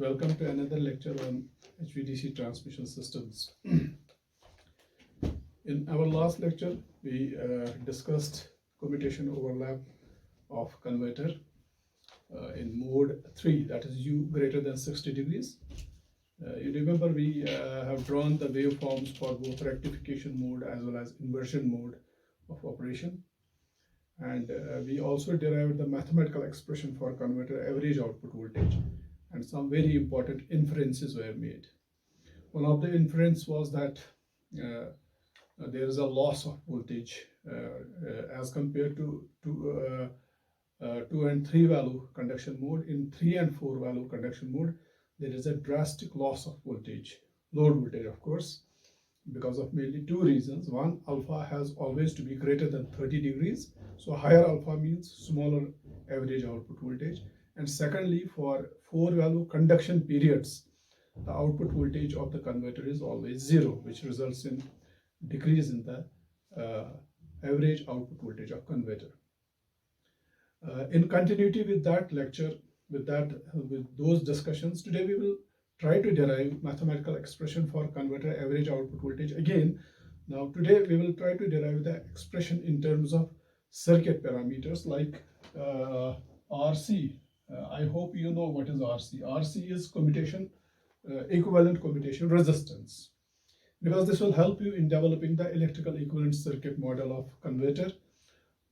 Welcome to another lecture on HVDC transmission systems. In our last lecture, we discussed commutation overlap of converter in mode 3, that is U greater than 60 degrees. You remember we have drawn the waveforms for both rectification mode as well as inversion mode of operation. And we also derived the mathematical expression for converter average output voltage, and some very important inferences were made. One of the inference was that there is a loss of voltage as compared to 2 and 3 value conduction mode. In 3 and 4 value conduction mode, there is a drastic loss of voltage, load voltage of course, because of mainly two reasons. One, alpha has always to be greater than 30 degrees, so higher alpha means smaller average output voltage. And secondly, for 4 value conduction periods, the output voltage of the converter is always 0, which results in decrease in the average output voltage of converter. In continuity with that lecture, with those discussions, today we will try to derive mathematical expression for converter average output voltage again. Now today we will try to derive the expression in terms of circuit parameters like RC. I hope you know what is RC. RC is commutation, equivalent commutation resistance, because this will help you in developing the electrical equivalent circuit model of converter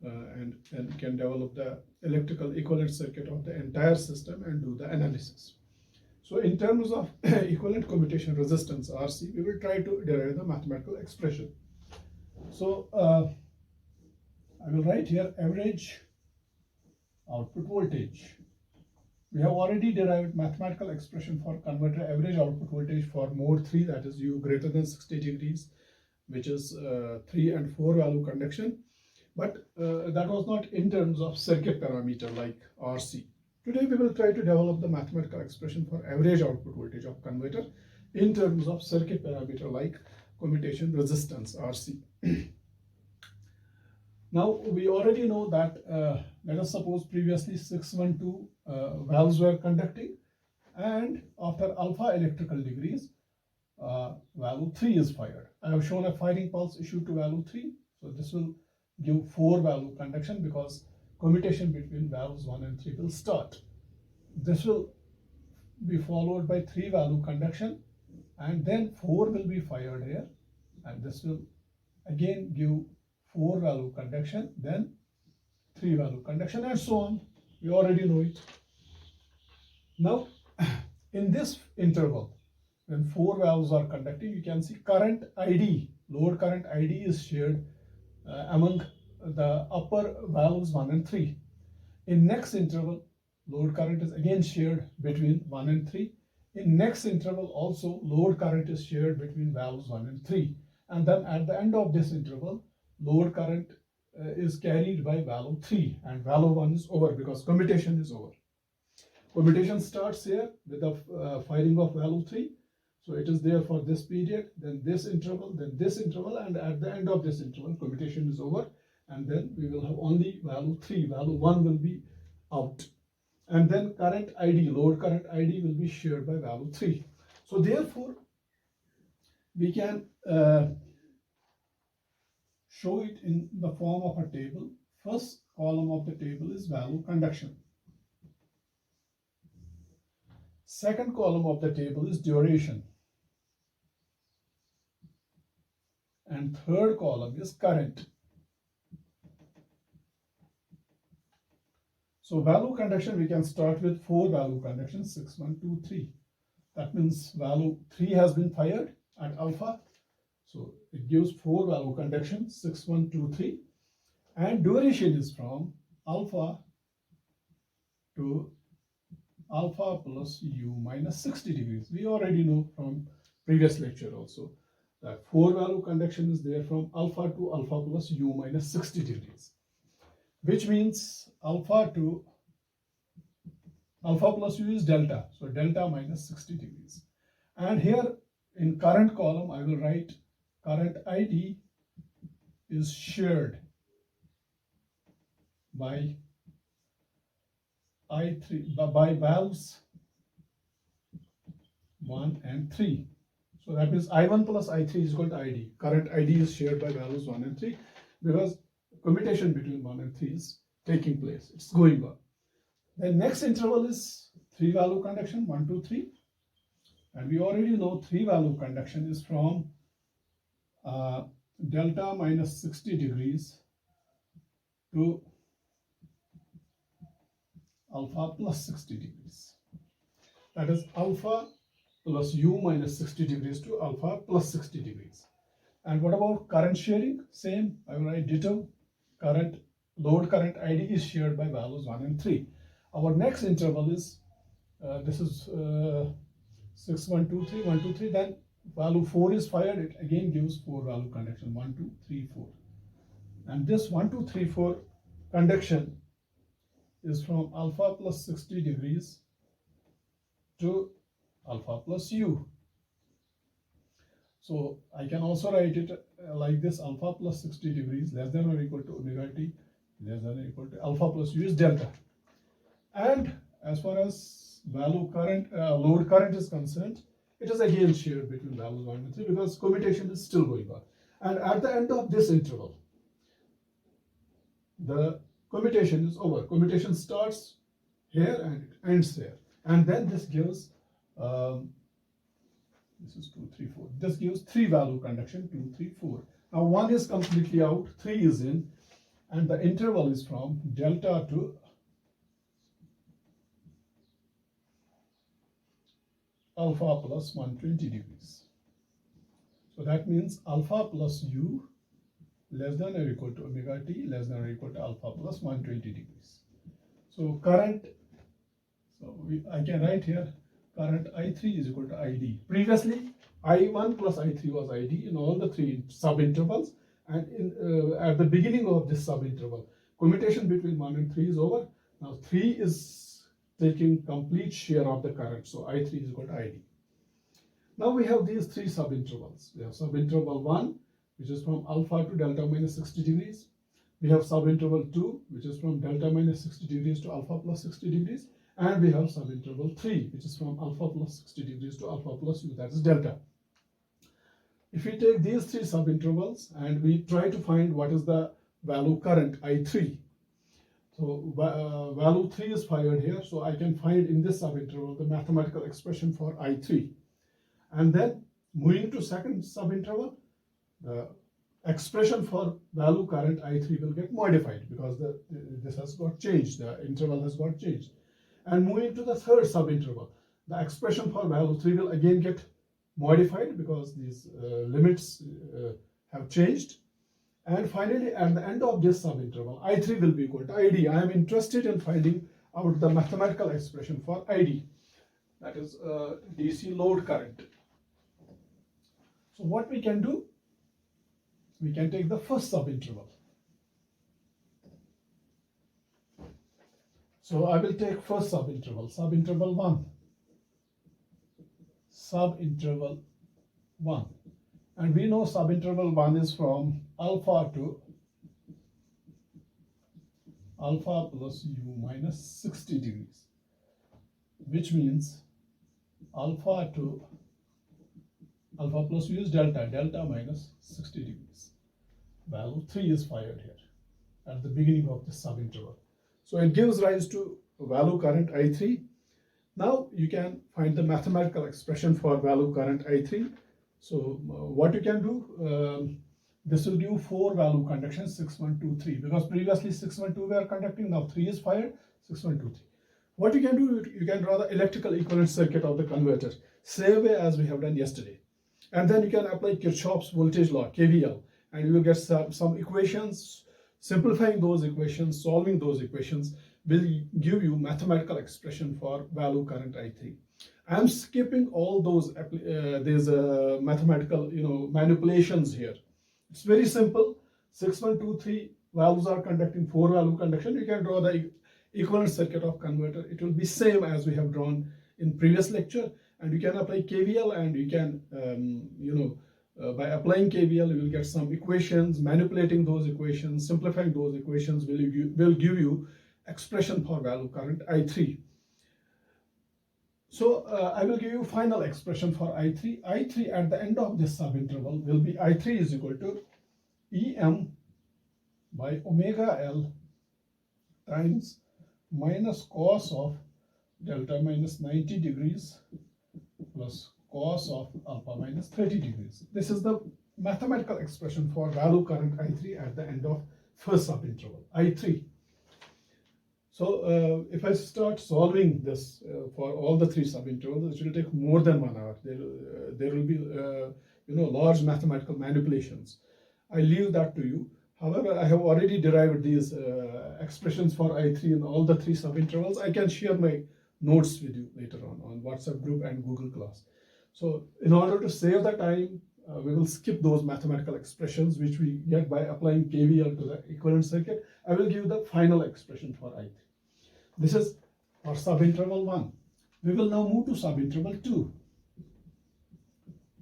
and can develop the electrical equivalent circuit of the entire system and do the analysis. So in terms of equivalent commutation resistance RC, we will try to derive the mathematical expression. So I will write here average output voltage. We have already derived mathematical expression for converter average output voltage for mode 3, that is U greater than 60 degrees, which is 3 and 4 value conduction. But that was not in terms of circuit parameter like RC. Today we will try to develop the mathematical expression for average output voltage of converter in terms of circuit parameter like commutation resistance RC. Now we already know that let us suppose previously 612 valves were conducting, and after alpha electrical degrees value 3 is fired. I have shown a firing pulse issued to value 3, so this will give 4 value conduction because commutation between valves 1 and 3 will start. This will be followed by 3 value conduction, and then 4 will be fired here, and this will again give 4 value conduction, then 3 value conduction, and so on. We already know it. Now in this interval, when 4 valves are conducting, you can see current ID, load current ID is shared among the upper valves 1 and 3. In next interval, load current is again shared between 1 and 3. In next interval also, load current is shared between valves 1 and 3. And then at the end of this interval, load current is carried by valve 3 and valve 1 is over because commutation is over. Commutation starts here with the firing of valve 3. So it is there for this period, then this interval, and at the end of this interval, commutation is over, and then we will have only value 3, value 1 will be out. And then current ID, load current ID will be shared by value 3. So therefore, we can show it in the form of a table. First column of the table is value conduction. Second column of the table is duration. And third column is current. So value conduction, we can start with 4 value conduction, 6, 1, 2, 3. That means value 3 has been fired at alpha. So it gives 4 value conduction, 6, 1, 2, 3. And duration is from alpha to alpha plus U minus 60 degrees. We already know from previous lecture also that 4 value conduction is there from alpha to alpha plus U minus 60 degrees, which means alpha plus U is delta, so delta minus 60 degrees. And here in current column, I will write current ID is shared by I3 by valves 1 and 3. So that means I1 plus I3 is equal to ID. Current ID is shared by values 1 and 3 because commutation between 1 and 3 is taking place. It's going on. The next interval is 3 value conduction, 1, 2, 3. And we already know 3 value conduction is from delta minus 60 degrees to alpha plus 60 degrees. That is alpha plus u minus 60 degrees to alpha plus 60 degrees. And what about current sharing? Same, I will write ditto. Current, load current ID is shared by values 1 and 3. Our next interval is, this is 6, 1, 2, 3, 1, 2, 3. Then value 4 is fired. It again gives 4 value conduction, 1, 2, 3, 4. And this 1, 2, 3, 4 conduction is from alpha plus 60 degrees to alpha plus u. So I can also write it like this: alpha plus 60 degrees less than or equal to omega t less than or equal to alpha plus u is delta. And as far as value current, load current is concerned, it is again shared between values 1 and 3 because commutation is still going on. And at the end of this interval, the commutation is over. Commutation starts here and it ends here. And then this gives, this is 2, 3, 4. This gives 3 value conduction, 2, 3, 4. Now 1 is completely out, 3 is in, and the interval is from delta to alpha plus 120 degrees. So that means alpha plus u less than or equal to omega t less than or equal to alpha plus 120 degrees. So current, I can write here current I3 is equal to ID. Previously, I1 plus I3 was ID in all the 3 subintervals, and at the beginning of this subinterval, commutation between 1 and 3 is over. Now 3 is taking complete share of the current, so I3 is equal to ID. Now we have these 3 subintervals. We have subinterval 1, which is from alpha to delta minus 60 degrees. We have subinterval 2, which is from delta minus 60 degrees to alpha plus 60 degrees. And we have subinterval 3, which is from alpha plus 60 degrees to alpha plus u, that is delta. If we take these 3 subintervals and we try to find what is the value current I3, so value 3 is fired here, so I can find in this subinterval the mathematical expression for I3. And then moving to second subinterval, the expression for value current I3 will get modified because this has got changed, the interval has got changed. And moving to the third subinterval, the expression for value 3 will again get modified because these limits have changed. And finally, at the end of this subinterval, I3 will be equal to ID. I am interested in finding out the mathematical expression for ID, that is DC load current. So what we can do, we can take the first subinterval. So I will take first subinterval, subinterval 1. Subinterval 1. And we know subinterval 1 is from alpha to alpha plus u minus 60 degrees, which means alpha to alpha plus u is delta, delta minus 60 degrees. Value 3 is fired here at the beginning of this subinterval. So it gives rise to value current I3. Now you can find the mathematical expression for value current I3. So what you can do, this will give 4 value conduction, 6, 1, 2, 3. Because previously 6, 1, 2 were conducting, now 3 is fired, 6, 1, 2, 3. What you can do, you can draw the electrical equivalent circuit of the converter, same way as we have done yesterday. And then you can apply Kirchhoff's voltage law, KVL, and you will get some equations. Simplifying those equations, solving those equations will give you mathematical expression for value current I3. I am skipping all those mathematical manipulations here. It's very simple. 6, 1, 2, 3 values are conducting 4 value conduction. You can draw the equivalent circuit of converter. It will be same as we have drawn in previous lecture, and you can apply KVL, and you can by applying KVL, you will get some equations. Manipulating those equations, simplifying those equations will give you expression for value current I3. So I will give you final expression for I3. I3 at the end of this subinterval will be I3 is equal to Em by omega L times minus cos of delta minus 90 degrees plus cos of alpha minus 30 degrees. This is the mathematical expression for value current I3 at the end of first subinterval, I3. So if I start solving this for all the three subintervals, it will take more than 1 hour. There will be large mathematical manipulations. I leave that to you. However, I have already derived these expressions for I3 in all the three subintervals. I can share my notes with you later on WhatsApp group and Google Class. So in order to save the time, we will skip those mathematical expressions which we get by applying KVL to the equivalent circuit. I will give the final expression for I3. This is for subinterval 1. We will now move to subinterval 2.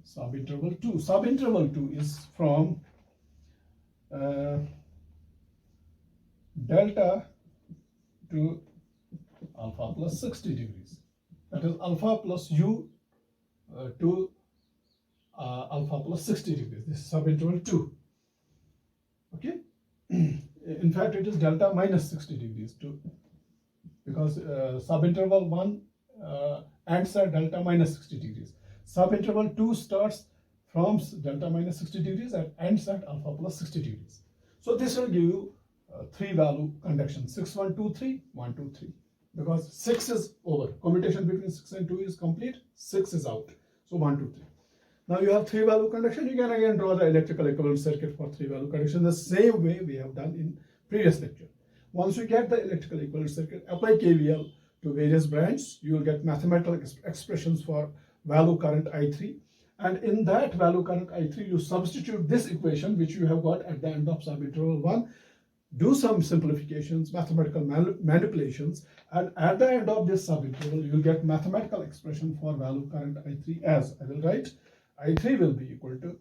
Subinterval 2. Subinterval 2 is from delta to alpha plus 60 degrees. That is alpha plus u to alpha plus 60 degrees. This is subinterval 2. Okay. In fact, it is delta minus 60 degrees too, because subinterval 1 ends at delta minus 60 degrees. Subinterval 2 starts from delta minus 60 degrees and ends at alpha plus 60 degrees. So this will give you three value conduction, 6, 1, 2, 3, 1, 2, 3. Because 6 is over. Commutation between 6 and 2 is complete. 6 is out. So 1, 2, 3. Now you have three value conduction. You can again draw the electrical equivalent circuit for three value conduction the same way we have done in previous lecture. Once you get the electrical equivalent circuit, apply KVL to various branches. You will get mathematical expressions for value current I3. And in that value current I3, you substitute this equation which you have got at the end of subinterval 1. Do some simplifications, mathematical manipulations, and at the end of this subinterval, you will get mathematical expression for value current I3 as I will write. I3 will be equal to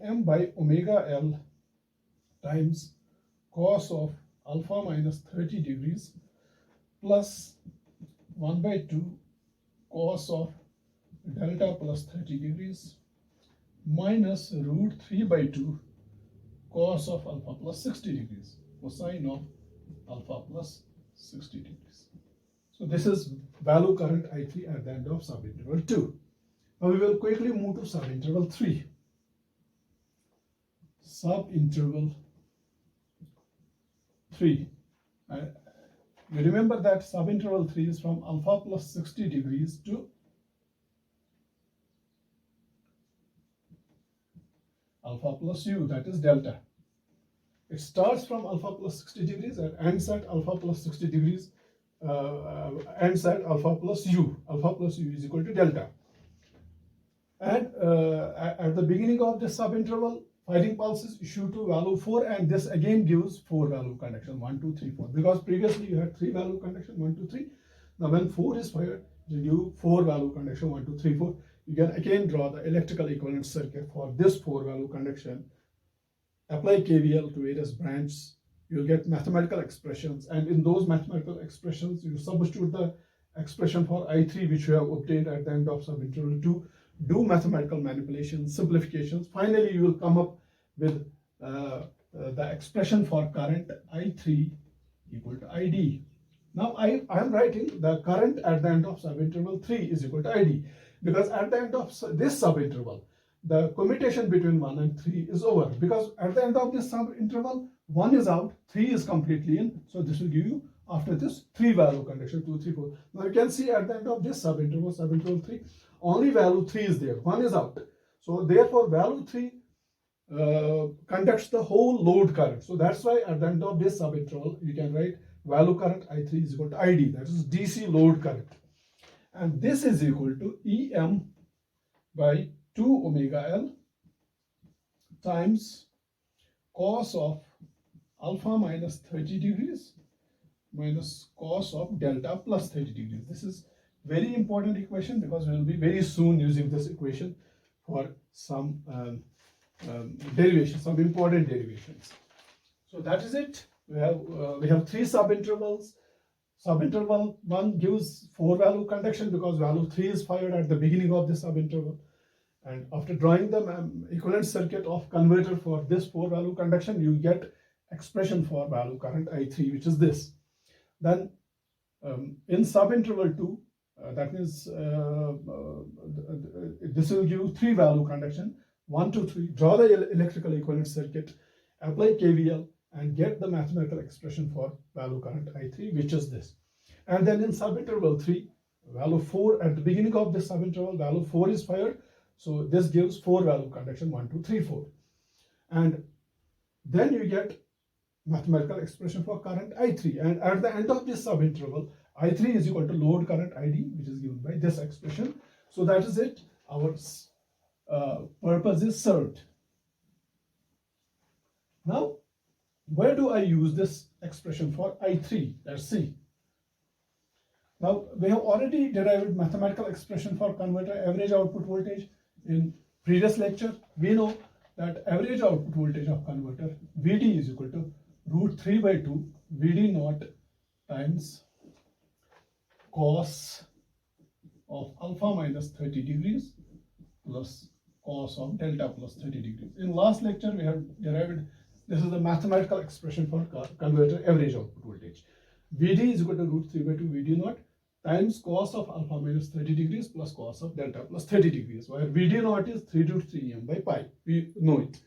Em by omega L times cos of alpha minus 30 degrees plus 1 by 2 cos of delta plus 30 degrees minus root 3 by 2 cos of alpha plus 60 degrees, cosine of alpha plus 60 degrees. So this is value current I3 at the end of subinterval 2. Now we will quickly move to subinterval 3. Subinterval 3. You remember that subinterval 3 is from alpha plus 60 degrees to alpha plus u, that is delta. It starts from alpha plus 60 degrees and ends at alpha plus 60 degrees, ends at alpha plus u. Alpha plus u is equal to delta. And at the beginning of this subinterval, firing pulse is issued to value 4, and this again gives 4 value conduction, 1, 2, 3, 4. Because previously you had 3 value conduction, 1, 2, 3. Now when 4 is fired, it will give 4 value conduction, 1, 2, 3, 4. You can again draw the electrical equivalent circuit for this 4 value conduction. Apply KVL to various branches. You will get mathematical expressions, and in those mathematical expressions, you substitute the expression for I3 which you have obtained at the end of subinterval 2. Do mathematical manipulations, simplifications. Finally, you will come up with the expression for current I3 equal to ID. Now I am writing the current at the end of subinterval 3 is equal to ID, because at the end of this subinterval, the commutation between 1 and 3 is over, because at the end of this subinterval, 1 is out, 3 is completely in. So this will give you after this 3 value conduction, 2, 3, 4. Now you can see at the end of this subinterval, subinterval 3, only value 3 is there, 1 is out. So therefore value 3 conducts the whole load current. So that's why at the end of this subinterval, you can write value current I3 is equal to ID, that is DC load current. And this is equal to Em by 2 omega L times cos of alpha minus 30 degrees minus cos of delta plus 30 degrees. This is very important equation, because we will be very soon using this equation for some derivations, some important derivations. So that is it. We have 3 subintervals. Subinterval 1 gives 4 value conduction because value 3 is fired at the beginning of the subinterval. And after drawing the equivalent circuit of converter for this 4 value conduction, you get expression for value current I3, which is this. Then in subinterval 2, that means this will give 3 value conduction, 1, 2, 3. Draw the electrical equivalent circuit, apply KVL, and get the mathematical expression for value current I3, which is this. And then in subinterval 3, value 4 at the beginning of this subinterval, value 4 is fired. So this gives 4 value conduction, 1, 2, 3, 4. And then you get mathematical expression for current I3. And at the end of this subinterval, I3 is equal to load current ID, which is given by this expression. So that is it. Our purpose is served. Now, where do I use this expression for I3? Let's see. Now, we have already derived mathematical expression for converter average output voltage. In previous lecture, we know that average output voltage of converter VD is equal to root 3 by 2 VD naught times cos of alpha minus 30 degrees plus cos of delta plus 30 degrees. In last lecture, we have derived, this is the mathematical expression for converter average output voltage. VD is equal to root 3 by 2 VD naught times cos of alpha minus 30 degrees plus cos of delta plus 30 degrees, where VD naught is 3 root 3 m by pi. We know it.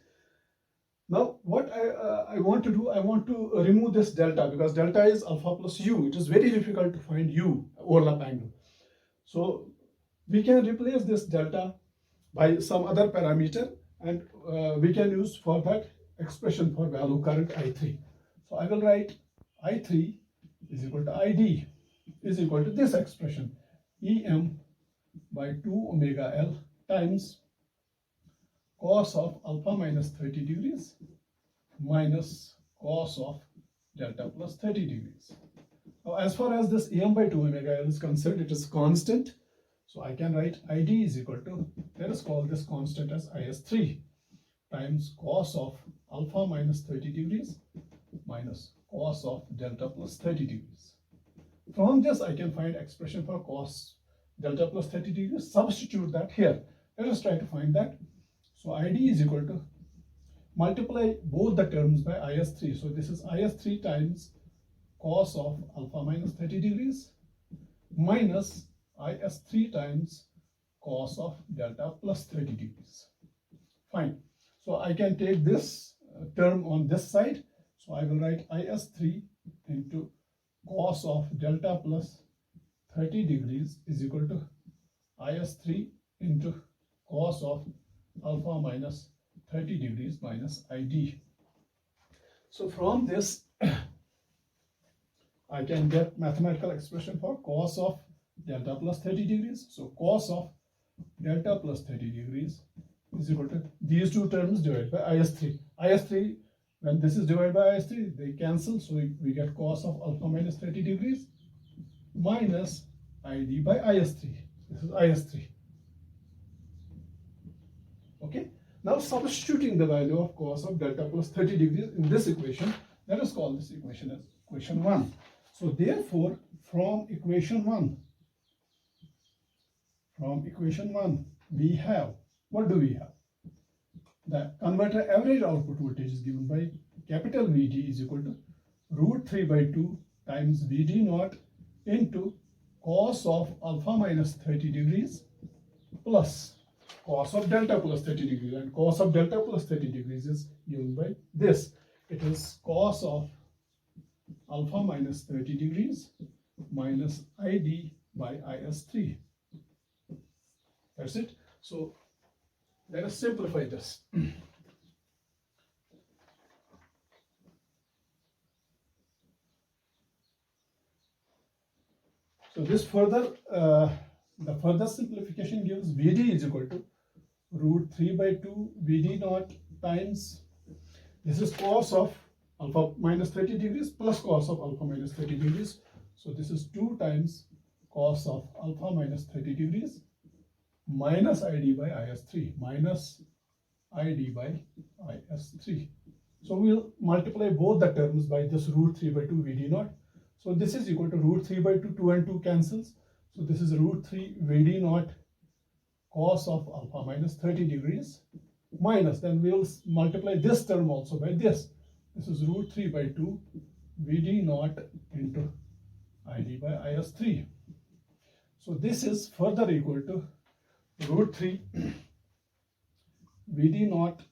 Now, what I want to do, I want to remove this delta because delta is alpha plus u. It is very difficult to find u, overlap angle. So we can replace this delta by some other parameter, and we can use for that expression for value current I3. So I will write I3 is equal to ID is equal to this expression, Em by 2 omega L times cos of alpha minus 30 degrees minus cos of delta plus 30 degrees. Now, as far as this Em by 2 omega L is concerned, it is constant. So I can write ID is equal to, let us call this constant as IS3 times cos of alpha minus 30 degrees minus cos of delta plus 30 degrees. From this, I can find expression for cos delta plus 30 degrees. Substitute that here. Let us try to find that. So ID is equal to, multiply both the terms by IS3. So this is IS3 times cos of alpha minus 30 degrees minus IS3 times cos of delta plus 30 degrees. Fine. So I can take this term on this side. So I will write IS3 into cos of delta plus 30 degrees is equal to IS3 into cos of alpha minus 30 degrees minus ID. So from this, I can get mathematical expression for cos of delta plus 30 degrees. So cos of delta plus 30 degrees is equal to these two terms divided by IS3. IS3, when this is divided by IS3, they cancel. So we get cos of alpha minus 30 degrees minus ID by IS3. This is IS3. Okay. Now substituting the value of cos of delta plus 30 degrees in this equation, let us call this equation as equation 1. So therefore, from equation 1, we have, what do we have? The converter average output voltage is given by capital VD is equal to root 3 by 2 times VD naught into cos of alpha minus 30 degrees plus cos of delta plus 30 degrees, and cos of delta plus 30 degrees is given by this. It is cos of alpha minus 30 degrees minus ID by IS3. That's it. So let us simplify this. So this further, the further simplification gives VD is equal to root 3 by 2 VD naught times, this is cos of alpha minus 30 degrees plus cos of alpha minus 30 degrees. So this is 2 times cos of alpha minus 30 degrees minus ID by IS3, minus ID by IS3. So we'll multiply both the terms by this root 3 by 2 VD naught. So this is equal to root 3 by 2, 2 and 2 cancels. So this is root 3 Vd naught cos of alpha minus 30 degrees minus, then we will multiply this term also by this. This is root 3 by 2 Vd naught into Id by Is3. So this is further equal to root 3 Vd naught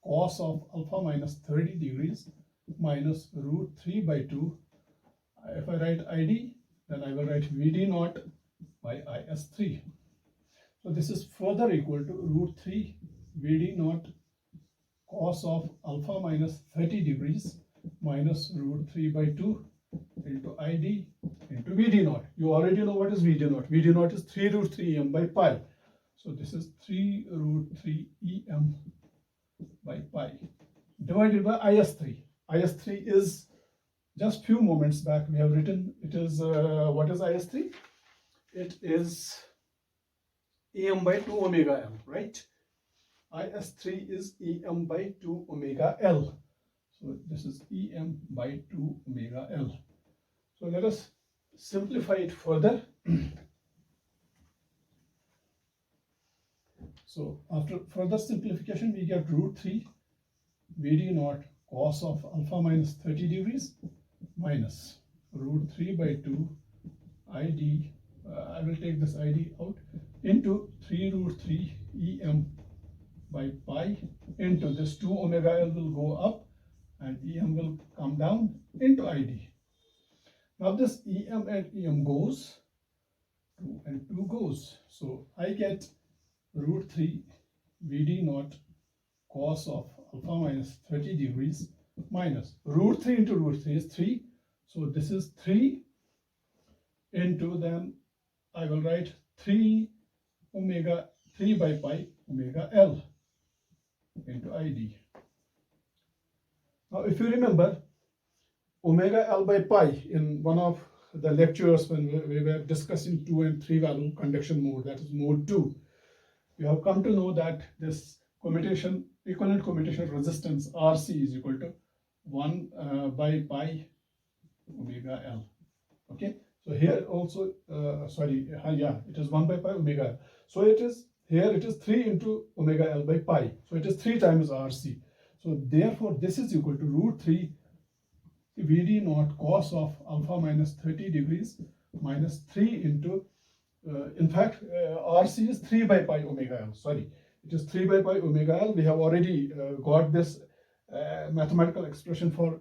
cos of alpha minus 30 degrees minus root 3 by 2. If I write Id, then I will write Vd naught by Is3. So this is further equal to root 3 Vd naught cos of alpha minus 30 degrees minus root 3 by 2 into Id into Vd naught. You already know what is Vd naught. Vd naught is 3 root 3 em by pi. So this is 3 root 3 em by pi divided by Is3. Is3 is just few moments back we have written. It is what is Is3? It is em by 2 omega l, right? Is3 is em by 2 omega l. So this is em by 2 omega l. So let us simplify it further. So after further simplification, we get root 3 Vd naught cos of alpha minus 30 degrees minus root 3 by 2 Id, I will take this Id out, into 3 root 3 em by pi into this 2 omega l will go up and em will come down into Id. Now this em and em goes, 2 and 2 goes. So I get root 3 Vd naught cos of alpha minus 30 degrees minus root 3 into root 3 is 3. So this is 3 into, then I will write 3 by pi omega l into Id. Now if you remember, omega l by pi in one of the lectures when we were discussing 2 and 3 value conduction mode, that is mode 2, you have come to know that this commutation, equivalent commutation resistance RC is equal to 1 by pi omega l. Okay, so here also, it is 1 by pi omega l. So it is, here it is 3 into omega l by pi. So it is 3 times RC. So therefore this is equal to root 3 Vd naught cos of alpha minus 30 degrees minus 3 into, in fact, RC is 3 by pi omega l. Sorry, it is 3 by pi omega l. We have already got this mathematical expression for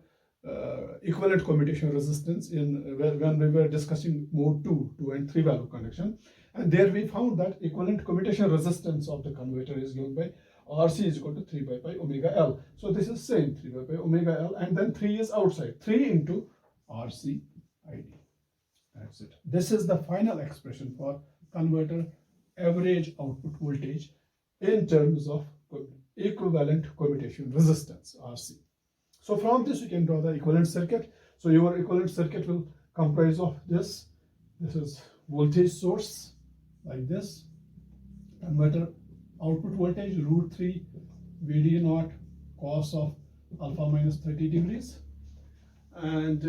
equivalent commutation resistance in when we were discussing mode 2 and 3 value conduction. And there we found that equivalent commutation resistance of the converter is given by RC is equal to 3 by pi omega l. So this is same 3 by pi omega l, and then 3 is outside, 3 into RC Id. That's it. This is the final expression for converter average output voltage in terms of equivalent commutation resistance RC. So from this you can draw the equivalent circuit. So your equivalent circuit will comprise of this. This is voltage source like this. Converter output voltage root 3 Vd naught cos of alpha minus 30 degrees. And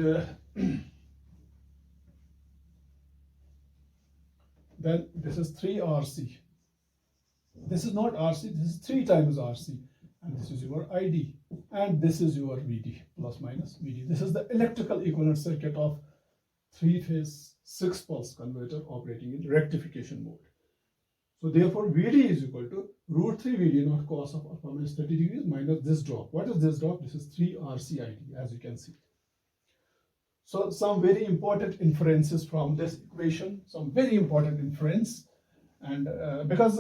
then this is 3 RC. This is not RC, this is 3 times RC. And this is your Id. And this is your Vd, plus minus Vd. This is the electrical equivalent circuit of 3-phase 6-pulse converter operating in rectification mode. So therefore Vd is equal to root 3 Vd naught cos of alpha minus 30 degrees minus this drop. What is this drop? This is 3 RC Id, as you can see. So some very important inferences from this equation, some very important inference. And because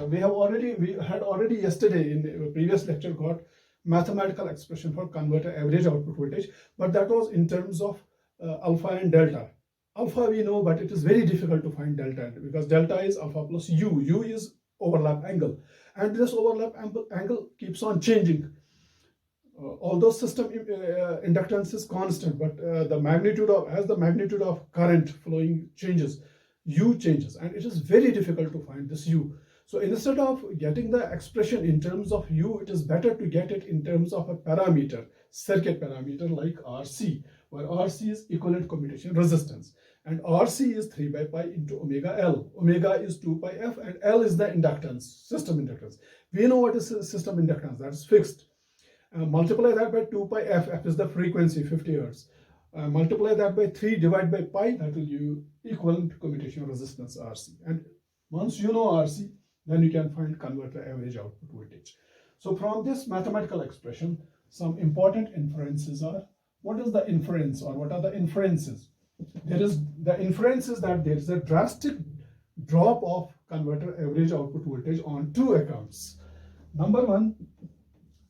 we had already yesterday in the previous lecture got mathematical expression for converter average output voltage, but that was in terms of alpha and delta. Alpha we know, but it is very difficult to find delta because delta is alpha plus u. U is overlap angle, and this overlap angle keeps on changing. Although system inductance is constant, but the magnitude of current flowing changes, u changes, and it is very difficult to find this u. So instead of getting the expression in terms of u, it is better to get it in terms of a parameter, circuit parameter like RC. where RC is equivalent commutation resistance, and RC is 3 by pi into omega L. Omega is 2 pi F, and L is the inductance, system inductance. We know what is system inductance, that's fixed. Multiply that by 2 pi F, F is the frequency, 50 Hertz. Multiply that by 3, divide by pi, that will give you equivalent commutation resistance RC. And once you know RC, then you can find converter average output voltage. So from this mathematical expression, some important inferences are, what is the inference, or what are the inferences? The inference is that there is a drastic drop of converter average output voltage on two accounts. Number one,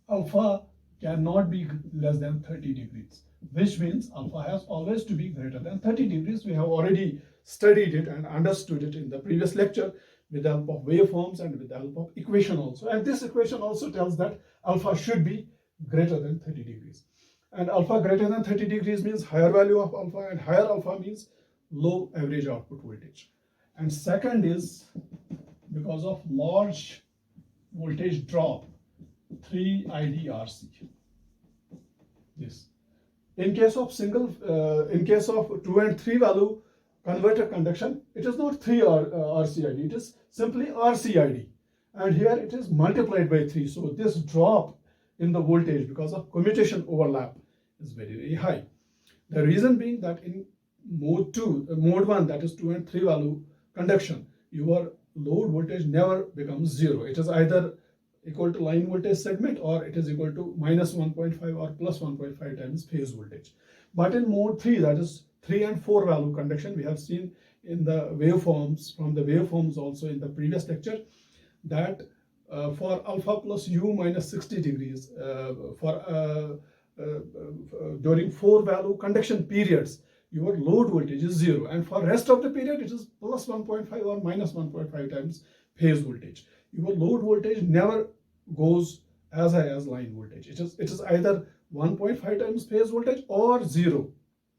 alpha cannot be less than 30 degrees, which means alpha has always to be greater than 30 degrees. We have already studied it and understood it in the previous lecture with the help of waveforms and with the help of equation also. And this equation also tells that alpha should be greater than 30 degrees. And alpha greater than 30 degrees means higher value of alpha, and higher alpha means low average output voltage. And second is because of large voltage drop, 3 IDRC. This. In case of in case of 2 and 3 value converter conduction, it is not 3 RCID, it is simply RCID. And here it is multiplied by 3. So this drop in the voltage because of commutation overlap is very, very high. The reason being that in mode 1, that is 2 and 3 value conduction, your load voltage never becomes 0. It is either equal to line voltage segment, or it is equal to minus 1.5 or plus 1.5 times phase voltage. But in mode 3, that is 3 and 4 value conduction, we have seen in the waveforms, from the waveforms also in the previous lecture, that for alpha plus u minus 60 degrees, during 4 value conduction periods, your load voltage is 0, and for rest of the period it is plus 1.5 or minus 1.5 times phase voltage. Your load voltage never goes as high as line voltage. It is either 1.5 times phase voltage or 0.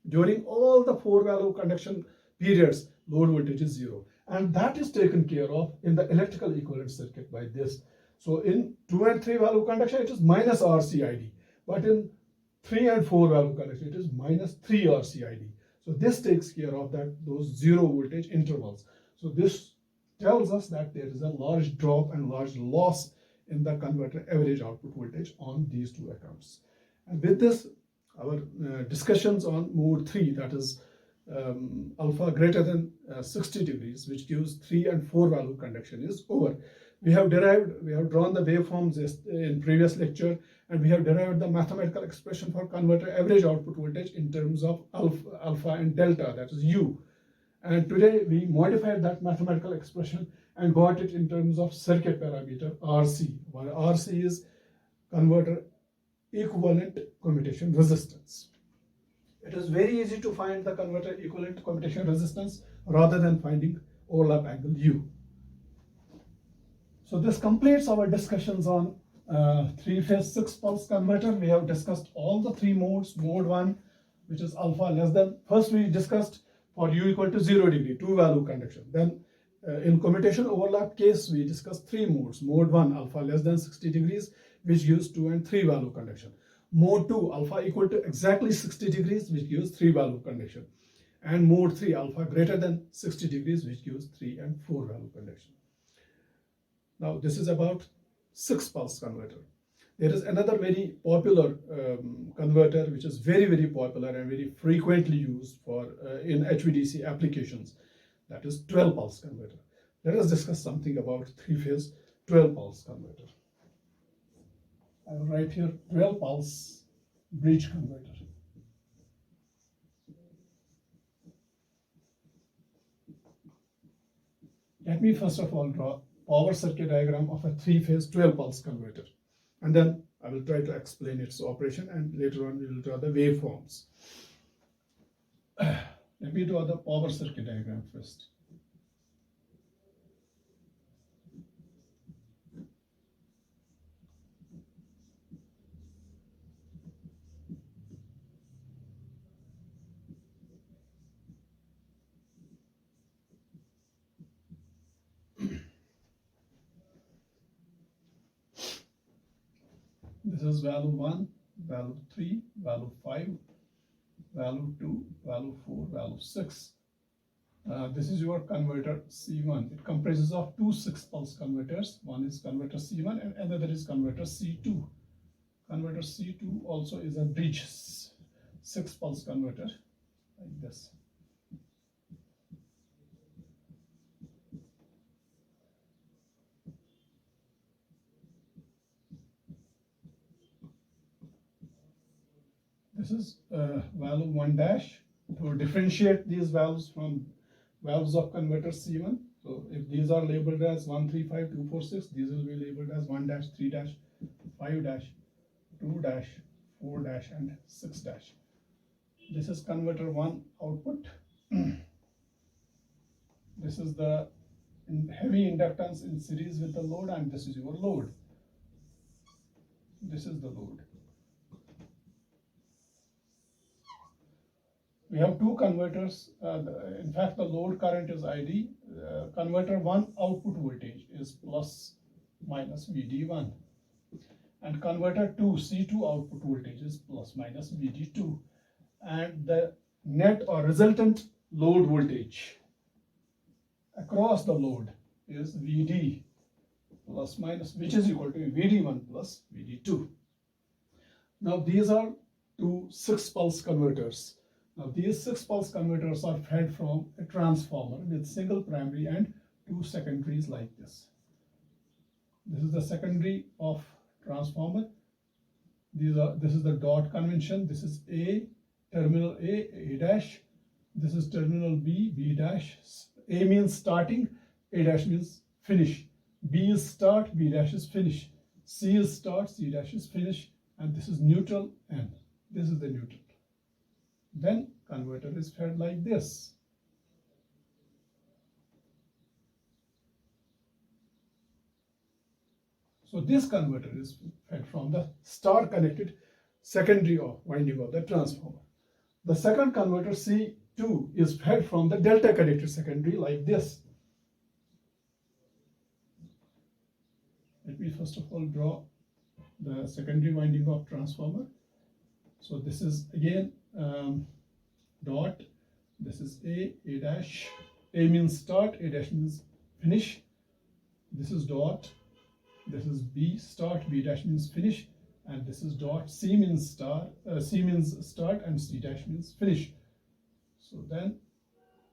During all the 4 value conduction periods, load voltage is 0, and that is taken care of in the electrical equivalent circuit by this. So in 2 and 3 value conduction, it is minus RCID, but in 3 and 4 value conduction, it is minus 3 RCID. So this takes care of those 0 voltage intervals. So this tells us that there is a large drop and large loss in the converter average output voltage on these two accounts. And with this, our discussions on mode 3, that is alpha greater than 60 degrees, which gives 3 and 4 value conduction, is over. We have drawn the waveforms in previous lecture, and we have derived the mathematical expression for converter average output voltage in terms of alpha and delta, that is U. And today we modified that mathematical expression and got it in terms of circuit parameter RC, where RC is converter equivalent commutation resistance. It is very easy to find the converter equivalent commutation resistance rather than finding overlap angle U. So this completes our discussions on 3-phase 6-pulse converter. We have discussed all the 3 modes. Mode 1, which is alpha less than, first we discussed for U equal to 0 degree, 2 value conduction. Then in commutation overlap case, we discussed 3 modes. Mode 1, alpha less than 60 degrees, which gives 2 and 3 value conduction. Mode 2, alpha equal to exactly 60 degrees, which gives 3 value conduction. And mode 3, alpha greater than 60 degrees, which gives 3 and 4 value conduction. Now this is about 6-pulse converter. There is another very popular converter which is very, very popular and very frequently used for in HVDC applications. That is 12-pulse converter. Let us discuss something about 3-phase 12-pulse converter. I will write here 12-pulse bridge converter. Let me first of all draw power circuit diagram of a 3-phase 12-pulse converter, and then I will try to explain its operation, and later on we will draw the waveforms. Let me draw the power circuit diagram first. This is value 1, value 3, value 5, value 2, value 4, value 6. This is your converter C1. It comprises of two 6-pulse converters. One is converter C1 and another is converter C2. Converter C2 also is a bridge 6-pulse converter like this. This is valve 1 dash. To differentiate these valves from valves of converter C1, so if these are labeled as 1, 3, 5, 2, 4, 6, these will be labeled as 1 dash, 3 dash, 5 dash, 2 dash, 4 dash, and 6 dash. This is converter 1 output. This is the heavy inductance in series with the load, and this is your load. This is the load. We have two converters. In fact, the load current is ID. Converter 1 output voltage is plus minus VD1. And converter 2, C2 output voltage is plus minus VD2. And the net or resultant load voltage across the load is VD plus minus, which is equal to VD1 plus VD2. Now these are two 6-pulse converters. Now these 6-pulse converters are fed from a transformer with single primary and two secondaries like this. This is the secondary of transformer. This is the dot convention. This is A, terminal A dash. This is terminal B, B dash. A means starting, A dash means finish. B is start, B dash is finish. C is start, C dash is finish. And this is neutral, N. This is the neutral. Then converter is fed like this. So this converter is fed from the star connected secondary winding of the transformer. The second converter C2 is fed from the delta connected secondary like this. Let me first of all draw the secondary winding of transformer. So this is again dot. This is A dash. A means start, A dash means finish. This is dot. This is B start, B dash means finish, and this is dot. C means start, C means start, and C dash means finish. So then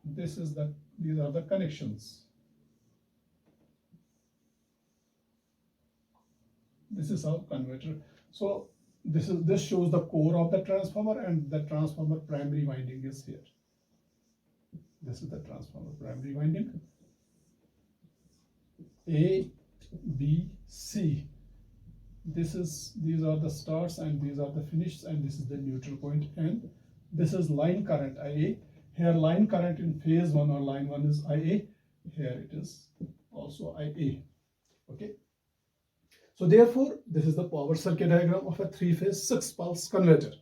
these are the connections. This is our converter. So this shows the core of the transformer, and the transformer primary winding is here. This is the transformer primary winding. A, B, C. These are the starts and these are the finishes, and this is the neutral point N. This is line current IA. Here line current in phase 1 or line 1 is IA. Here it is also IA. Okay. So therefore, this is the power circuit diagram of a 3-phase 6-pulse converter.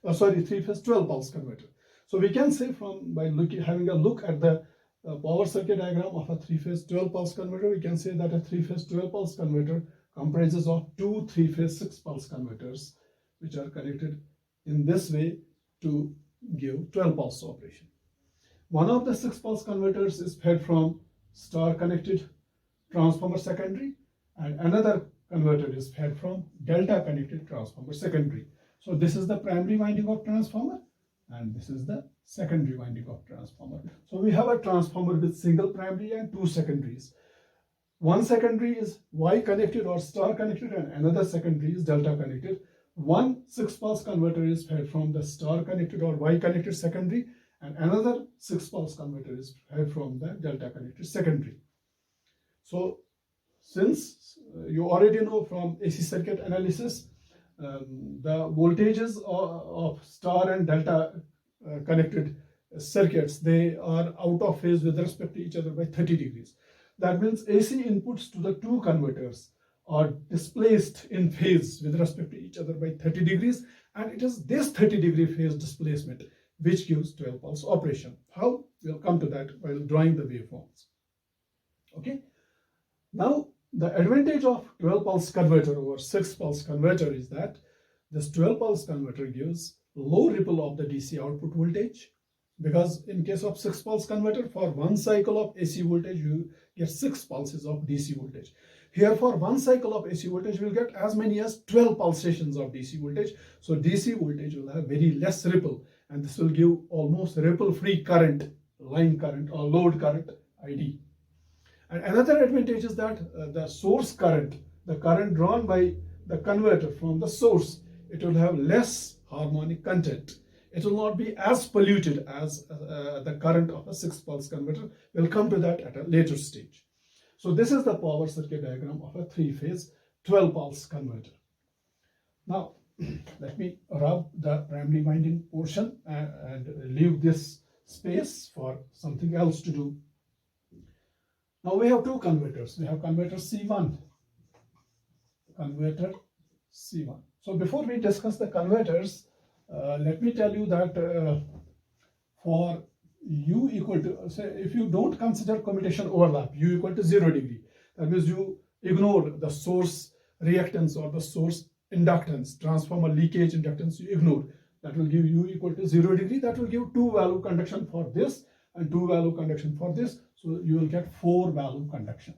3-phase 12-pulse converter. So we can say by having a look at the power circuit diagram of a 3-phase 12-pulse converter, we can say that a 3-phase 12-pulse converter comprises of two 3-phase 6-pulse converters, which are connected in this way to give 12-pulse operation. One of the 6-pulse converters is fed from star-connected transformer secondary, and another converter is fed from delta-connected transformer secondary. So this is the primary winding of transformer, and this is the secondary winding of transformer. So we have a transformer with single primary and two secondaries. One secondary is Y connected or star connected, and another secondary is delta connected. One 6-pulse converter is fed from the star connected or Y connected secondary, and another 6-pulse converter is fed from the delta connected secondary. So since you already know from AC circuit analysis, the voltages of star and delta connected circuits, they are out of phase with respect to each other by 30 degrees. That means AC inputs to the two converters are displaced in phase with respect to each other by 30 degrees, and it is this 30-degree phase displacement which gives 12-pulse operation. How? We'll come to that while drawing the waveforms. Okay. Now, the advantage of 12-pulse converter over 6-pulse converter is that this 12-pulse converter gives low ripple of the DC output voltage, because in case of 6 pulse converter, for one cycle of AC voltage you get 6 pulses of DC voltage. Here for one cycle of AC voltage we will get as many as 12 pulsations of DC voltage. So DC voltage will have very less ripple, and this will give almost ripple free current, line current or load current ID. And another advantage is that the source current, the current drawn by the converter from the source, it will have less harmonic content. It will not be as polluted as the current of a 6 pulse converter. We'll come to that at a later stage. So this is the power circuit diagram of a 3-phase 12 pulse converter. Now let me rub the primary winding portion and leave this space for something else to do. Now we have two converters. We have converter C1, converter C1. So before we discuss the converters, let me tell you that for U equal to, say if you don't consider commutation overlap, U equal to 0 degree, that means you ignore the source reactance or the source inductance, transformer leakage inductance, you ignore. That will give U equal to 0 degree. That will give 2 value conduction for this and 2 value conduction for this. So you will get 4 value conduction.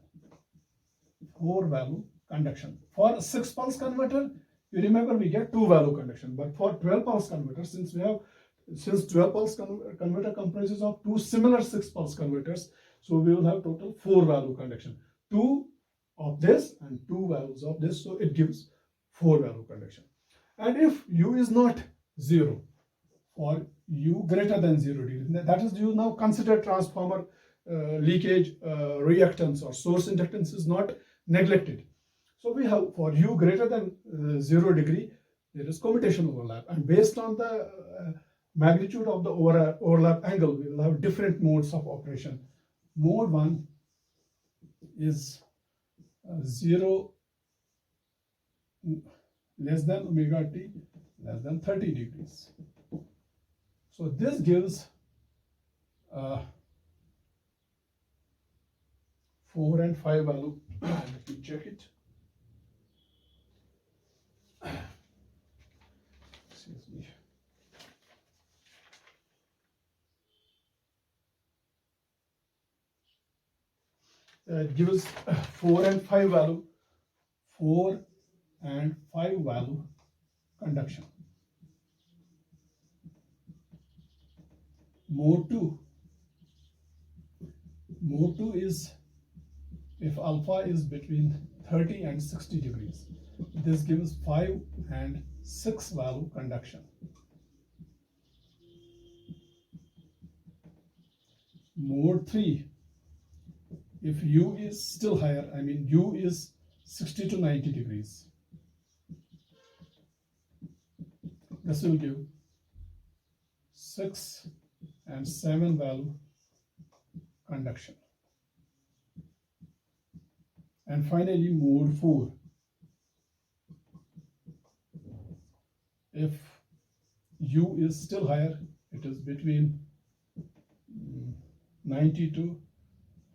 4 value conduction. For 6 pulse converter, you remember we get 2 value conduction. But for 12 pulse converter, since 12 pulse converter comprises of 2 similar 6 pulse converters, so we will have total 4 value conduction. 2 of this and 2 values of this, so it gives 4 value conduction. And if U is not 0, for U greater than 0 degree, that is, you now consider transformer leakage reactance or source inductance is not neglected. So we have for U greater than 0 degree, there is commutation overlap, and based on the magnitude of the overlap angle, we will have different modes of operation. Mode 1 is 0 less than omega t less than 30 degrees. So this gives 4 and 5 value. Let me check it. Excuse me. It gives 4 and 5 value, 4 and 5 value conduction. Mode 2. Mode 2 is if alpha is between 30 and 60 degrees. This gives 5 and 6 value conduction. Mode 3, if U is still higher, I mean U is 60 to 90 degrees, this will give 6 and 7 value conduction. And finally, mode 4. If U is still higher, it is between 90 to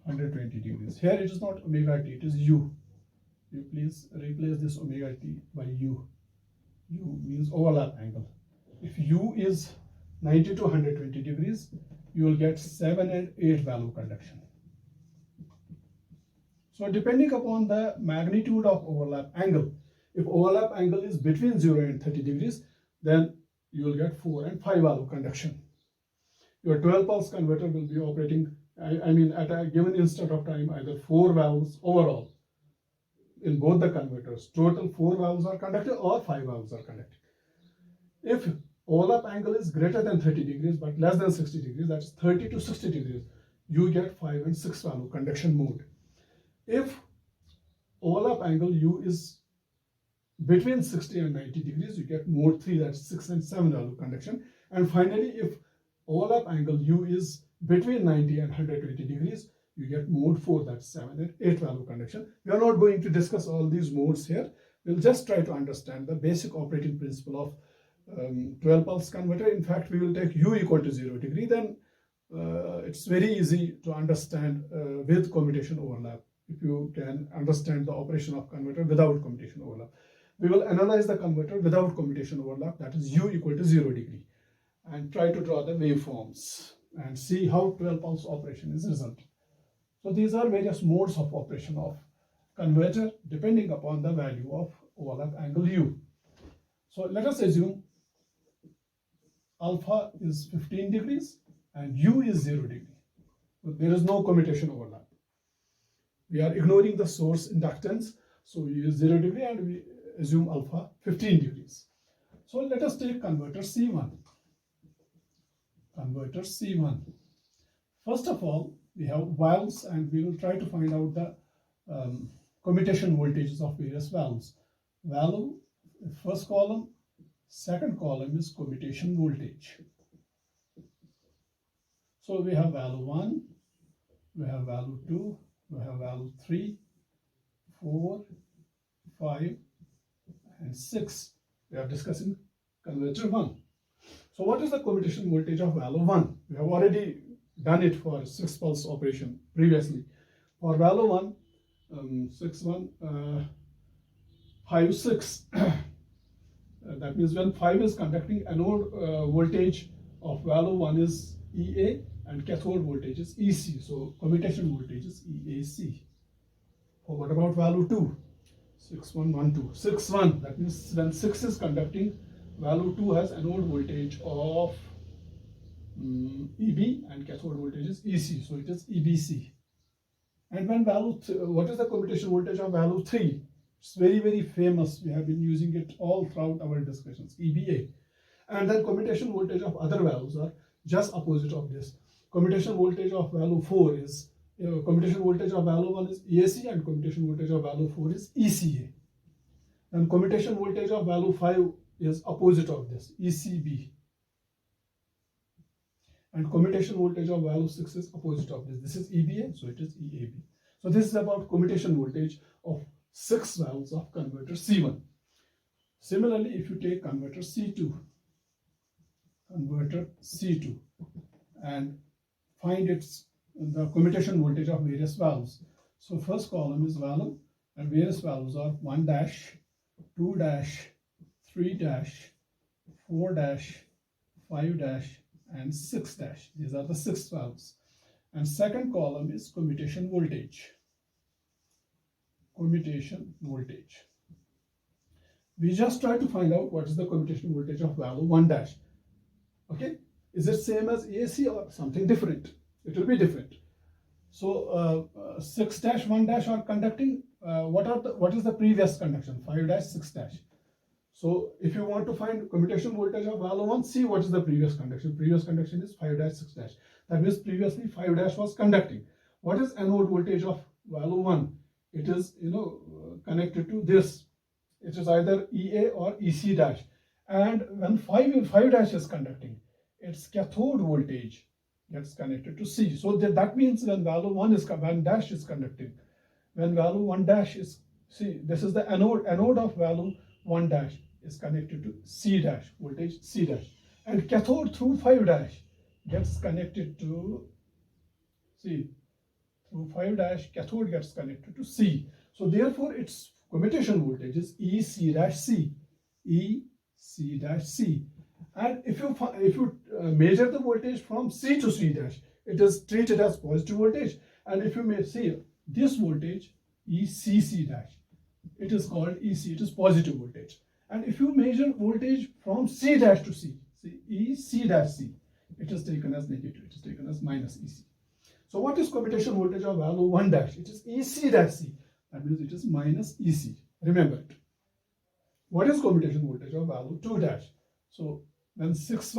120 degrees. Here it is not omega t, it is U. You please replace this omega t by U. U means overlap angle. If U is 90 to 120 degrees, you will get 7 and 8 value conduction. So depending upon the magnitude of overlap angle, if overlap angle is between 0 and 30 degrees, then you will get 4 and 5 value conduction. Your 12 pulse converter will be operating, I mean at a given instant of time, either 4 valves overall in both the converters. Total 4 valves are conducted or 5 valves are conducted. If overlap angle is greater than 30 degrees but less than 60 degrees, that's 30 to 60 degrees, you get 5 and 6 value conduction mode. If overlap angle U is between 60 and 90 degrees, you get mode 3, that's 6 and 7 value conduction. And finally, if overlap angle U is between 90 and 120 degrees, you get mode 4, that's 7 and 8 value conduction. We are not going to discuss all these modes here. We'll just try to understand the basic operating principle of 12 pulse converter. In fact, we will take U equal to 0 degree, then it's very easy to understand with commutation overlap, if you can understand the operation of converter without commutation overlap. We will analyze the converter without commutation overlap, that is U equal to 0 degree, and try to draw the waveforms and see how 12 pulse operation is result. So these are various modes of operation of converter depending upon the value of overlap angle U. So let us assume alpha is 15 degrees and U is 0 degree. So there is no commutation overlap. We are ignoring the source inductance, so we use 0 degree and we assume alpha 15 degrees. So let us take converter C1. Converter C1. First of all, we have valves and we will try to find out the commutation voltages of various valves. Valve, first column, second column is commutation voltage. So we have valve 1, we have valve 2, we have valve 3, 4, 5, and 6. We are discussing converter 1. So what is the commutation voltage of valve 1? We have already done it for 6 pulse operation previously. For valve 1, 6, 1, 5, 6. That means when 5 is conducting, anode voltage of valve 1 is EA and cathode voltage is EC. So commutation voltage is EAC. What about valve 2? 6, 1, 1, 2. 6, 1. That means when 6 is conducting, valve 2 has anode voltage of EB and cathode voltage is EC. So it is EBC. And when valve, what is the commutation voltage of valve 3? It's very, very famous. We have been using it all throughout our discussions, EBA. And then commutation voltage of other valves are just opposite of this. Commutation voltage of valve 4 is, commutation voltage of valve 1 is EAC and commutation voltage of valve 4 is ECA. And commutation voltage of valve 5 is opposite of this, ECB. And commutation voltage of valve 6 is opposite of this. This is EBA, so it is EAB. So this is about commutation voltage of 6 valves of converter C1. Similarly, if you take converter C2, and find the commutation voltage of various valves. So first column is valve, and various valves are 1 dash, 2 dash, 3 dash, 4 dash, 5 dash, and 6 dash. These are the 6 valves. And second column is commutation voltage. Commutation voltage. We just try to find out what is the commutation voltage of valve 1 dash. Okay, is it same as EAC or something different? It will be different. So 6 dash, 1 dash are conducting. What is the previous conduction? 5 dash, 6 dash. So if you want to find commutation voltage of valve 1, see what is the previous conduction. Previous conduction is 5 dash, 6 dash. That means previously 5 dash was conducting. What is anode voltage of valve 1? It is, connected to this. It is either EA or EC dash. And when 5 dash is conducting, its cathode voltage gets connected to C. So that means when valve 1 dash is conducting, when valve 1 dash is, see, this is the anode of valve 1 dash is connected to C dash, voltage C dash. And cathode through 5 dash gets connected to C. Through 5 dash, cathode gets connected to C. So therefore, its commutation voltage is EC dash C. EC dash C. And if you measure the voltage from C to C dash, it is treated as positive voltage. And if you may see this voltage, ECC dash, it is called EC, it is positive voltage. And if you measure voltage from C dash to C, EC dash C, it is taken as negative, it is taken as minus EC. So what is commutation voltage of valve 1 dash? It is EC dash C. That means it is minus EC. Remember it. What is commutation voltage of valve 2 dash? So when 6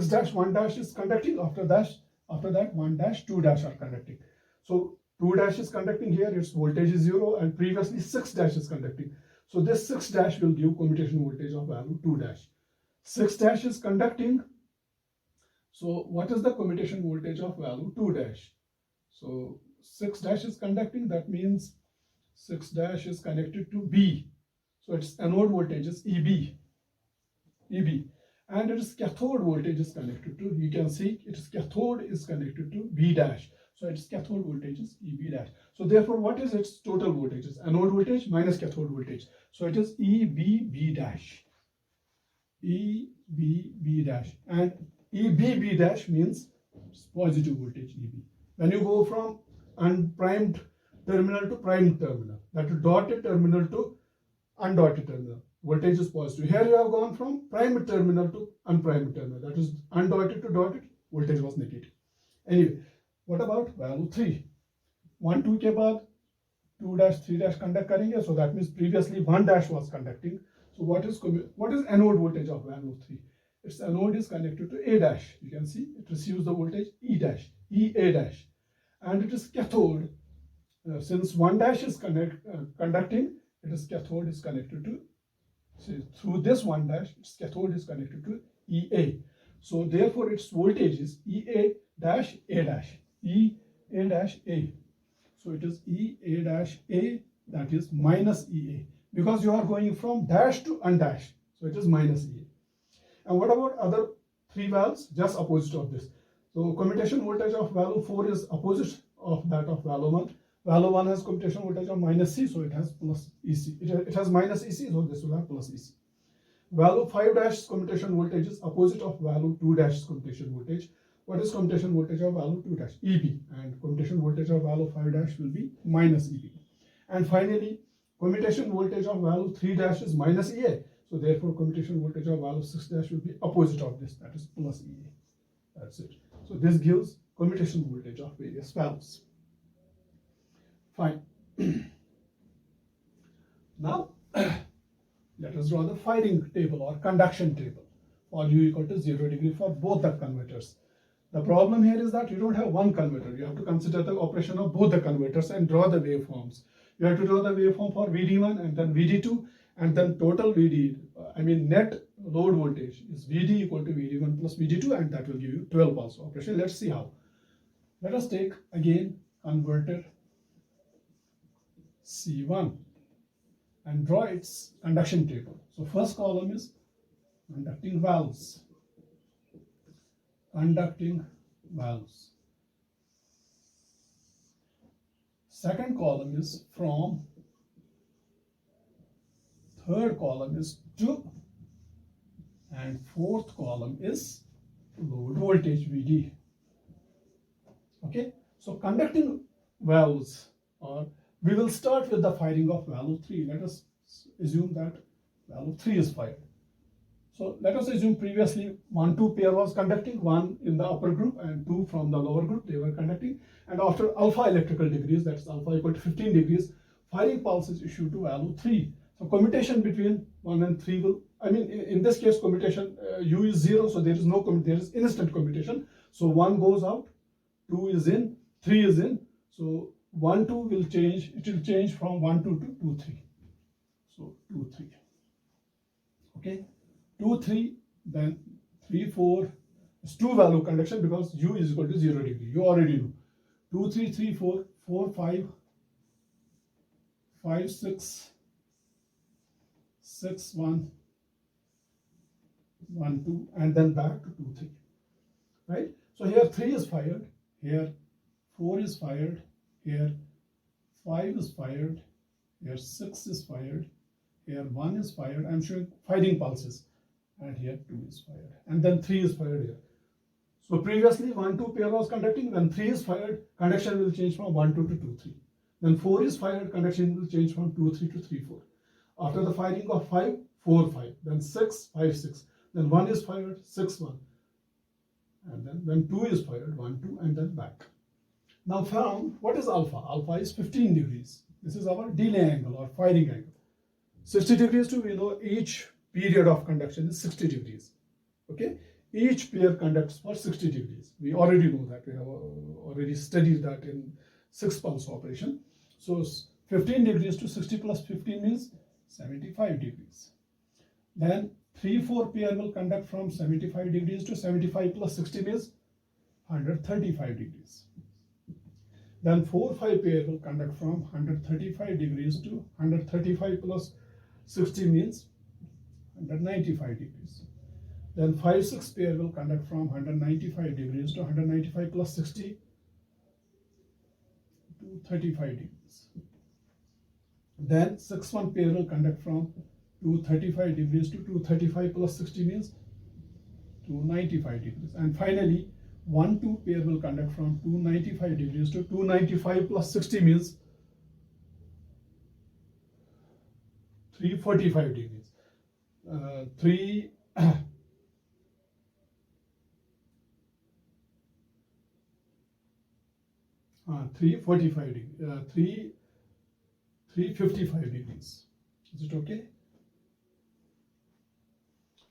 dash 1 dash is conducting, after that 1 dash 2 dash are conducting. So 2 dash is conducting here, its voltage is 0, and previously 6 dash is conducting. So this 6 dash will give commutation voltage of valve 2 dash. 6 dash is conducting. So what is the commutation voltage of valve 2 dash? So 6 dash is conducting, that means 6 dash is connected to B. So its anode voltage is EB. And its cathode voltage is connected to, you can see its cathode is connected to B dash. So its cathode voltage is EB dash. So therefore, what is its total voltage? It's anode voltage minus cathode voltage. So it is EBB dash. EBB dash. And EBB dash means it's positive voltage EB. When you go from unprimed terminal to primed terminal, that is dotted terminal to undotted terminal, voltage is positive. Here you have gone from primed terminal to unprimed terminal, that is undotted to dotted, voltage was negative. Anyway, what about value 3? 1 2 के बाद 2 dash 3 dash conduct करेंगे, so that means previously 1 dash was conducting. So what is anode voltage of value 3? Its anode is connected to A dash. You can see it receives the voltage E dash, EA dash, and it is cathode. Since 1 dash is conducting, its cathode is connected to, through this 1 dash, its cathode is connected to EA. So therefore its voltage is EA dash A dash, EA dash A. So it is EA dash A, that is minus EA, because you are going from dash to undash, so it is minus EA. And what about other 3 valves? Just opposite of this. So commutation voltage of valve 4 is opposite of that of valve 1. Valve 1 has commutation voltage of minus C, so it has plus EC. It has minus EC, so this will have plus EC. Valve 5 dash commutation voltage is opposite of valve 2 dash commutation voltage. What is commutation voltage of valve 2 dash? EB. And commutation voltage of valve 5 dash will be minus EB. And finally, commutation voltage of valve 3 dash is minus EA. So therefore, commutation voltage of valve 6 dash will be opposite of this, that is plus EA. That's it. So this gives commutation voltage of various valves. Fine. Now, let us draw the firing table or conduction table for U equal to 0 degree for both the converters. The problem here is that you don't have one converter. You have to consider the operation of both the converters and draw the waveforms. You have to draw the waveform for VD1 and then VD2, and then total VD, net load voltage is VD equal to VD1 plus VD2, and that will give you 12 pulse operation. Let's see how. Let us take again converter C1 and draw its conduction table. So first column is conducting valves. Conducting valves. Second column is from, third column is to, and fourth column is load voltage VD. Okay, so conducting valves, or we will start with the firing of valve 3. Let us assume that valve 3 is fired. So let us assume previously 1 2 pair was conducting, 1 in the upper group and 2 from the lower group, they were conducting, and after alpha electrical degrees, that's alpha equal to 15 degrees, firing pulse is issued to valve 3. So commutation between 1 and 3 will, in this case commutation U is 0, so there is no there is instant commutation. So 1 goes out, 2 is in, 3 is in. So 1 2 will change, it will change from 1 2 to 2 3. So 2 3. Okay. 2 3, then 3 4. It's 2 value conduction because U is equal to 0 degree. You already know. 2 3 3 4 4 5 5 6 6 1 1 2, and then back to 2 3. Right? So here 3 is fired, here 4 is fired, here 5 is fired, here 6 is fired, here 1 is fired. I'm showing firing pulses. And here 2 is fired, and then 3 is fired here. So previously 1 2 pair was conducting. When 3 is fired, conduction will change from 1 2 to 2 3. Then 4 is fired, conduction will change from 2 3 to 3 4. After the firing of 5, 4 5, then 6 5 6, then 1 is fired, 6 1, and then when 2 is fired, 1 2, and then back. Now found, what is alpha? Alpha is 15 degrees. This is our delay angle or firing angle. 60 degrees to, we know each period of conduction is 60 degrees. Okay, each pair conducts for 60 degrees. We already know that. We have already studied that in 6 pulse operation. So 15 degrees to 60 plus 15 means 75 degrees. Then 3 4 pair will conduct from 75 degrees to 75 plus 60 means 135 degrees. Then 4 5 pair will conduct from 135 degrees to 135 plus 60 means 195 degrees. Then 5 6 pair will conduct from 195 degrees to 195 plus 60, 235 degrees. Then 6-1 pair will conduct from 235 degrees to 235 plus 60 means 295 degrees. And finally, 1-2 pair will conduct from 295 degrees to 295 plus 60 means 345 degrees. 345 degrees. 355 degrees. Is it okay?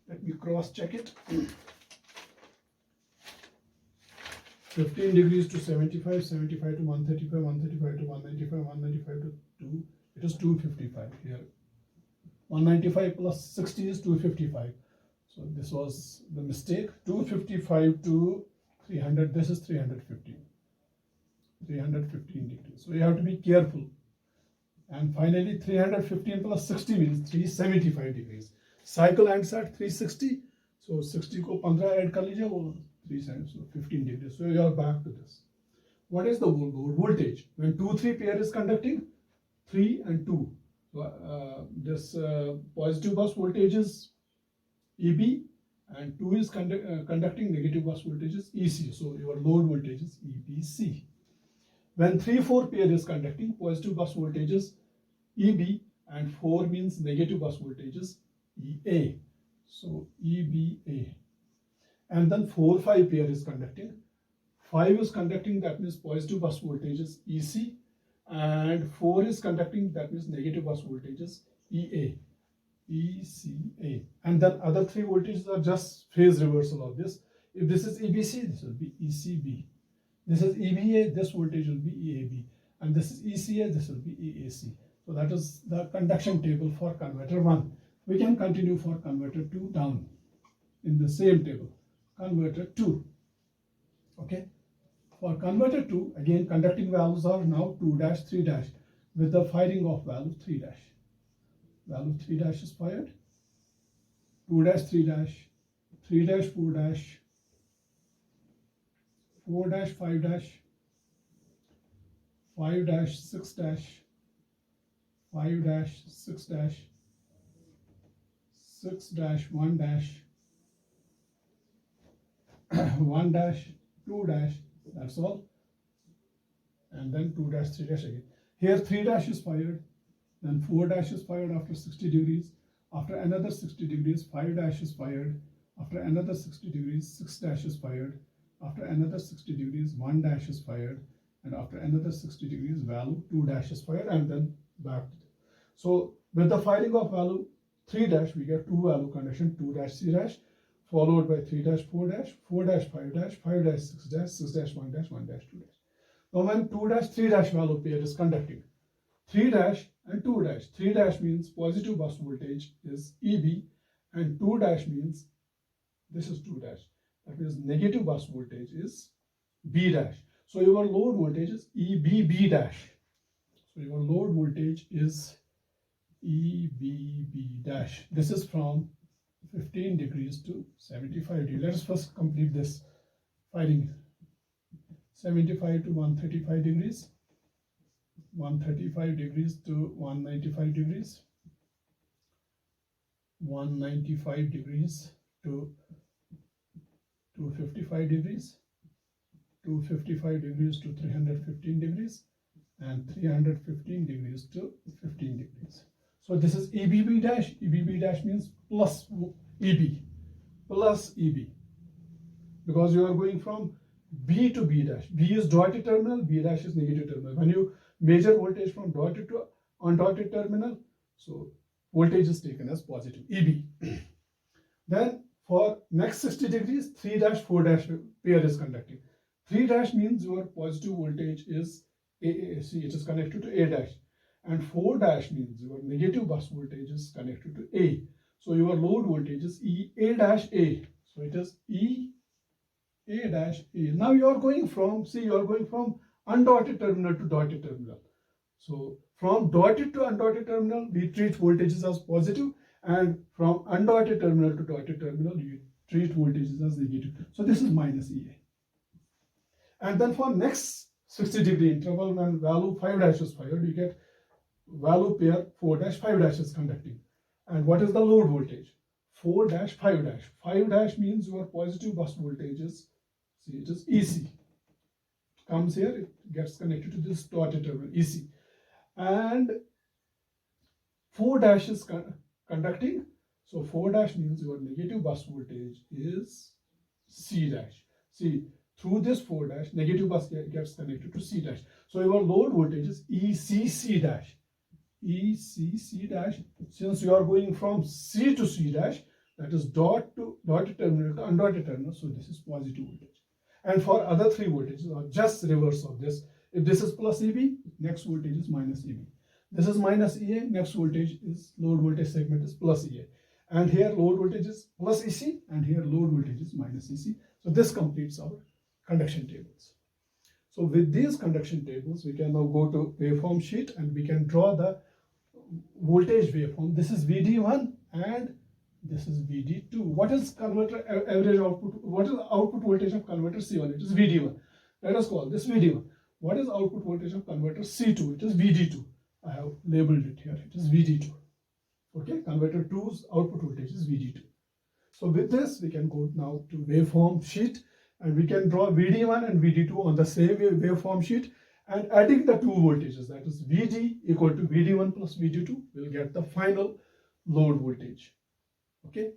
Let me cross check it. 15 degrees to 75, 75 to 135, 135 to 195, 195 to 2. It is 255 here. 195 plus 60 is 255. So this was the mistake. 255 to 300. This is 315. 315 degrees. So you have to be careful. And finally, 315 plus 60 means 375 degrees. Cycle ends at 360. So 60 ko 15 add kar lijiye, wo 370, so 15 degrees. So you are back to this. What is the load voltage? When 2-3 pair is conducting, 3 and 2. So, this positive bus voltage is EB and 2 is conducting negative bus voltage is EC. So your load voltage is EBC. When 3-4 pair is conducting, positive bus voltage is EB and 4 means negative bus voltage is EA. So EBA. And then 4-5 pair is conducting. 5 is conducting, that means positive bus voltage is EC. And 4 is conducting, that means negative bus voltage is EA. ECA. And then other 3 voltages are just phase reversal of this. If this is EBC, this will be ECB. This is EBA, this voltage will be EAB. And this is ECA, this will be EAC. So that is the conduction table for converter 1. We can continue for converter 2 down in the same table. Converter 2. Okay. For converter 2, again conducting values are now 2-, 3- with the firing of value 3-. Value 3- is fired. 2-, 3-, 3-, 4-, 4-, 5-, 5-, 6-, 5-, 6-, 6-, 1-, 1-, 2-, that's all. And then 2-, 3- again. Here 3- is fired, then 4- is fired after 60 degrees. After another 60 degrees, 5- is fired. After another 60 degrees, 6- is fired. After another 60 degrees, 1- is fired. And after another 60 degrees, value 2- is fired, and then back. So with the firing of value 3-, we get 2 value conduction, 2-, 3-, followed by 3-, 4-, 4-, 5-, 5-, 6-, 6-, 1-, 1-, 2-. Now when 2-, 3- value pair is conducting, 3- and 2-. 3- means positive bus voltage is EB, and 2- means this is 2-. That means negative bus voltage is B-. So your load voltage is EBB-. So your load voltage is EBB-. This is from 15 degrees to 75 degrees. Let us first complete this firing. 75 to 135 degrees. 135 degrees to 195 degrees. 195 degrees to 255 degrees. 255 degrees to 315 degrees. And 315 degrees to 15 degrees. So this is EBB-. EBB- means plus EB. Plus EB. Because you are going from B to B-. B is dotted terminal, B- is negative terminal. When you measure voltage from dotted to undotted terminal, so voltage is taken as positive, EB. Then for next 60 degrees, 3-, 4- pair is conducting. 3- means your positive voltage is AAC, it is connected to A-. And 4- means your negative bus voltage is connected to A. So your load voltage is EA-A. So it is EA-A. Now you are going from, see, you are going from undotted terminal to dotted terminal. So from dotted to undotted terminal, we treat voltages as positive, and from undotted terminal to dotted terminal, you treat voltages as negative. So this is minus EA. And then for next 60-degree interval, when value 5 dash is fired, you get value pair 4 dash 5 dash is conducting. And what is the load voltage? 4 dash 5 dash. 5 dash means your positive bus voltage is, see, it is EC. Comes here, it gets connected to this dotted terminal, EC. And 4 dash is conducting. So 4 dash means your negative bus voltage is C dash. See, through this 4 dash, negative bus gets connected to C dash. So your load voltage is ECC dash. ECC dash. Since you are going from C to C dash, that is dot to dotted terminal to undotted terminal. So this is positive voltage. And for other three voltages are just reverse of this. If this is plus EB, next voltage is minus EB. This is minus EA, next voltage is load voltage segment is plus EA. And here load voltage is plus EC, and here load voltage is minus EC. So this completes our conduction tables. So with these conduction tables, we can now go to waveform sheet and we can draw the voltage waveform. This is VD1 and this is VD2. What is converter average output? What is the output voltage of converter C1? It is VD1. Let us call this VD1. What is output voltage of converter C2? It is VD2. I have labeled it here. It is VD2. Okay, converter 2's output voltage is VD2. So with this, we can go now to waveform sheet and we can draw VD1 and VD2 on the same waveform sheet, and adding the two voltages, that is VD equal to VD1 plus VD2, will get the final load voltage. Okay.